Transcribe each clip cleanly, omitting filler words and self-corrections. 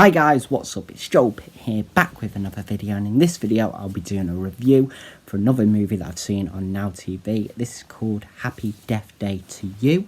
Hi guys, what's up? It's Joel Pitt here, back with another video, and in this video I'll be doing a review for another movie that I've seen on Now TV. This is called Happy Death Day to You.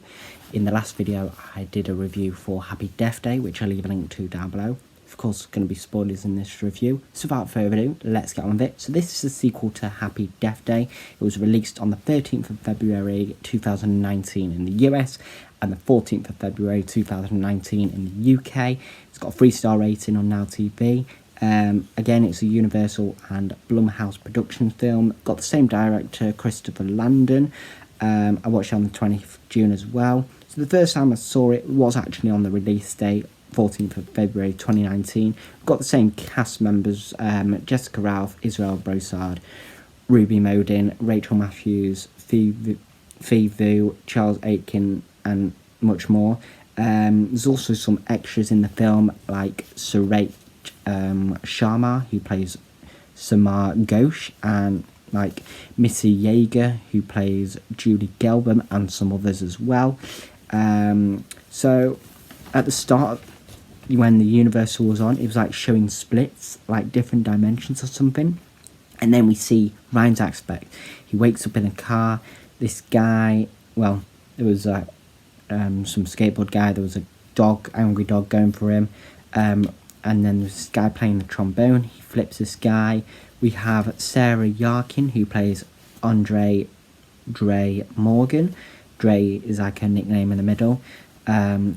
In the last video I did a review for Happy Death Day, which I'll leave a link to down below. Of course, there's going to be spoilers in this review, so without further ado, let's get on with it. So this is a sequel to Happy Death Day. It was released on the 13th of February 2019 in the US and the 14th of February 2019 in the UK. It's got a 3-star rating on Now TV. Again, it's a Universal and Blumhouse production film. Got the same director, Christopher Landon. I watched it on the 20th of June as well. So the first time I saw it was actually on the release date, 14th of February 2019. We've got the same cast members, Jessica Ralph, Israel Broussard, Ruby Modin, Rachel Matthews, Phoebe Vu, Charles Aitken, and much more. There's also some extras in the film, like Suresh Sharma, who plays Samar Ghosh, and like Missy Yeager, who plays Judy Gelbam, and some others as well. So at the start, when the Universal was on, it was like showing splits, like different dimensions or something. And then we see Ryan's aspect. He wakes up in a car. This guy, well, there was some skateboard guy. There was a dog, angry dog, going for him. And then there's this guy playing the trombone. He flips this guy. We have Sarah Yarkin, who plays Andre Dre Morgan. Dre is like her nickname in the middle.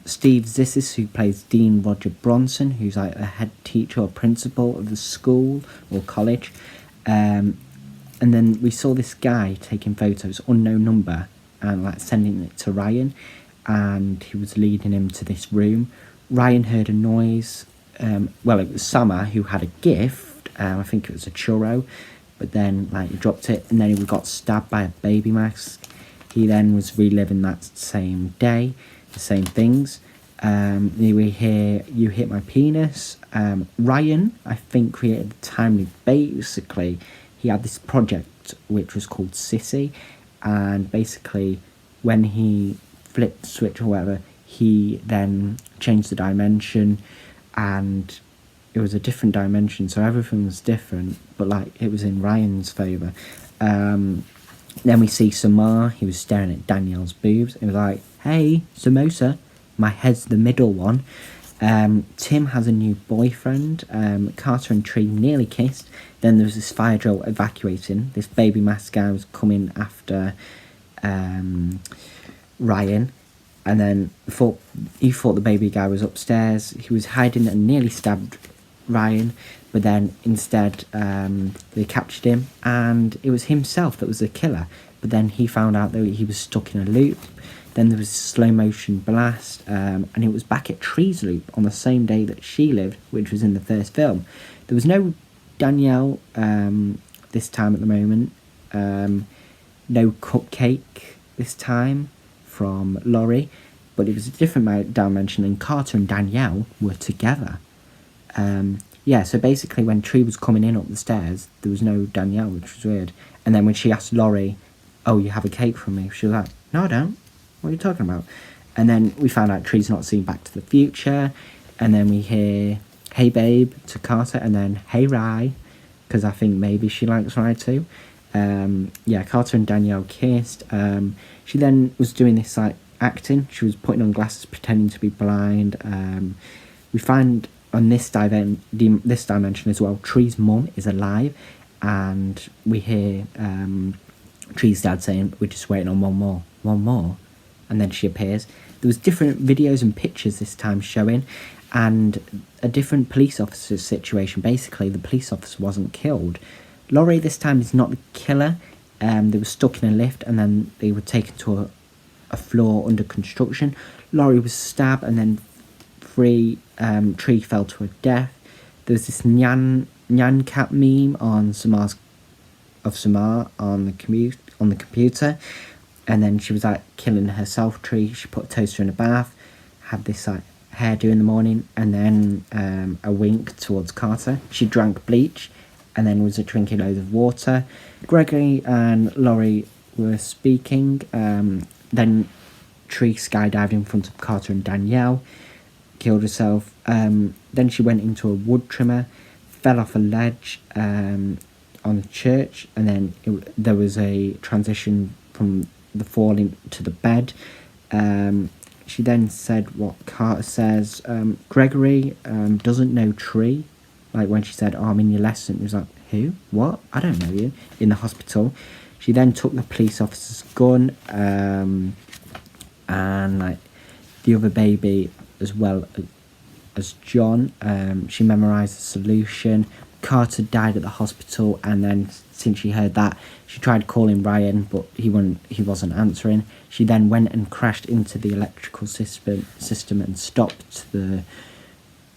Steve Zissis, who plays Dean Roger Bronson, who's like a head teacher or principal of the school or college. And then we saw this guy taking photos, unknown number, and like sending it to Ryan, and he was leading him to this room. Ryan heard a noise. Well, it was Summer who had a gift. I think it was a churro, but then like he dropped it, and then he got stabbed by a baby mask. He then was reliving that same day, the same things. We hear "You Hit My Penis." Ryan, I think, created the time loop. Basically, he had this project which was called Sissy, and basically when he flipped the switch or whatever, he then changed the dimension, and it was a different dimension, so everything was different, but like it was in Ryan's favour. Then we see Samar. He was staring at Danielle's boobs. It was like, "Hey, samosa, my head's the middle one." Tim has a new boyfriend. Carter and Tree nearly kissed. Then there was this fire drill evacuating. This baby mask guy was coming after Ryan, and then he thought the baby guy was upstairs. He was hiding and nearly stabbed Ryan, but then instead they captured him, and it was himself that was the killer. But then he found out that he was stuck in a loop. Then there was a slow motion blast, and it was back at Tree's loop on the same day that she lived, which was in the first film. There was no Danielle this time at the moment. No cupcake this time from Laurie, but it was a different dimension, and Carter and Danielle were together. Yeah, so basically when Tree was coming in up the stairs, there was no Danielle, which was weird. And then when she asked Laurie, "Oh, you have a cake from me?" she was like, "No, I don't. What are you talking about?" And then we found out Tree's not seen Back to the Future. And then we hear "Hey babe" to Carter, and then "Hey Rye," because I think maybe she likes Rye too. Yeah, Carter and Danielle kissed. She then was doing this like acting. She was putting on glasses, pretending to be blind. We find on this dimension as well, Tree's mum is alive, and we hear Tree's dad saying, "We're just waiting on one more," and then she appears. There was different videos and pictures this time showing, and a different police officer situation. Basically, the police officer wasn't killed. Laurie this time is not the killer. They were stuck in a lift, and then they were taken to a floor under construction. Laurie was stabbed, and then Tree fell to her death. There was this Nyan Cat meme on Samar on the computer, and then she was like killing herself. Tree, she put a toaster in a bath, had this like hairdo in the morning, and then a wink towards Carter. She drank bleach, and then was drinking loads of water. Gregory and Laurie were speaking. Then Tree skydived in front of Carter and Danielle. killed herself. Then she went into a wood trimmer, fell off a ledge on the church, and then there was a transition from the falling to the bed. She then said what Carter says, Gregory doesn't know Tree. Like when she said, oh, I'm in your lesson, he was like, who? What? I don't know you. In the hospital. She then took the police officer's gun, and like the other baby as well as John. She memorised the solution. Carter died at the hospital, and then since she heard that, she tried calling Ryan, but he wasn't answering. She then went and crashed into the electrical system and stopped the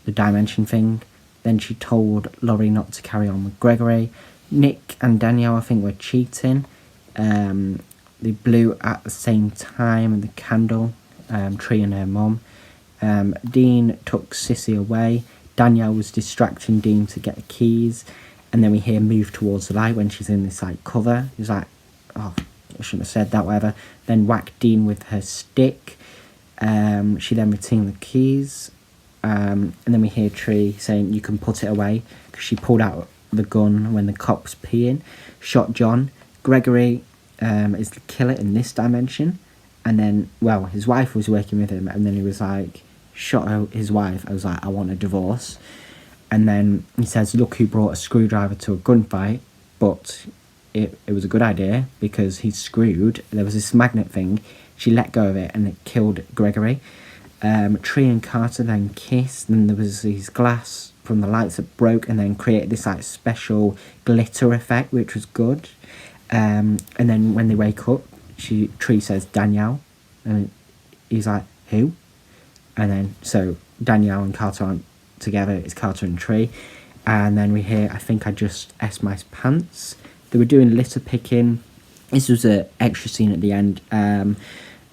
dimension thing. Then she told Laurie not to carry on with Gregory. Nick and Danielle, I think, were cheating. They blew at the same time and the candle, Tree and her mum. Dean took Sissy away. Danielle was distracting Dean to get the keys. And then we hear move towards the light when she's in this like cover. He's like, oh, I shouldn't have said that, whatever. Then whacked Dean with her stick. She then retained the keys. And then we hear Tree saying, you can put it away. Because she pulled out the gun when the cop was peeing. Shot John. Gregory is the killer in this dimension. And then, well, his wife was working with him. And then he was like, shot his wife. I was like, I want a divorce. And then he says, look who brought a screwdriver to a gunfight. But it was a good idea because he's screwed. There was this magnet thing. She let go of it and it killed Gregory. Tree and Carter then kissed. And there was these glass from the lights that broke and then created this like special glitter effect, which was good. And then when they wake up, Tree says, Danielle. And he's like, who? And then, so Danielle and Carter aren't together, it's Carter and Tree. And then we hear, I think I just S my pants. They were doing litter picking. This was an extra scene at the end.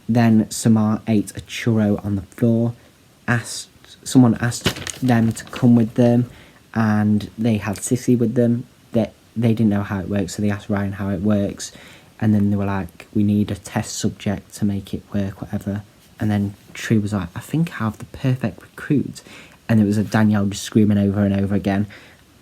Then Samar ate a churro on the floor. Someone asked them to come with them, and they had Sissy with them. They didn't know how it works, so they asked Ryan how it works. And then they were like, we need a test subject to make it work, whatever. And then Tree was like, I think I have the perfect recruit. And it was a Danielle just screaming over and over again.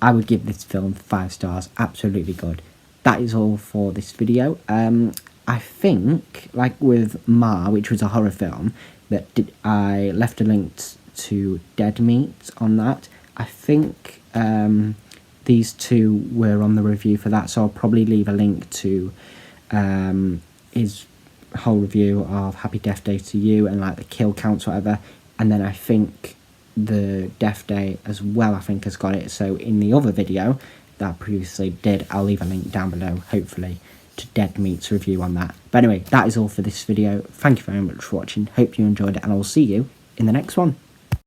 I would give this film 5 stars. Absolutely good. That is all for this video. I think, like with Ma, which was a horror film, that I left a link to Dead Meat on that. I think these two were on the review for that, so I'll probably leave a link to his whole review of Happy Death Day to You and like the kill counts, whatever. And then I think the Death Day as well, I think, has got it. So in the other video that I previously did, I'll leave a link down below, hopefully, to Dead Meat's review on that. But anyway, that is all for this video. Thank you very much for watching. Hope you enjoyed it, and I'll see you in the next one.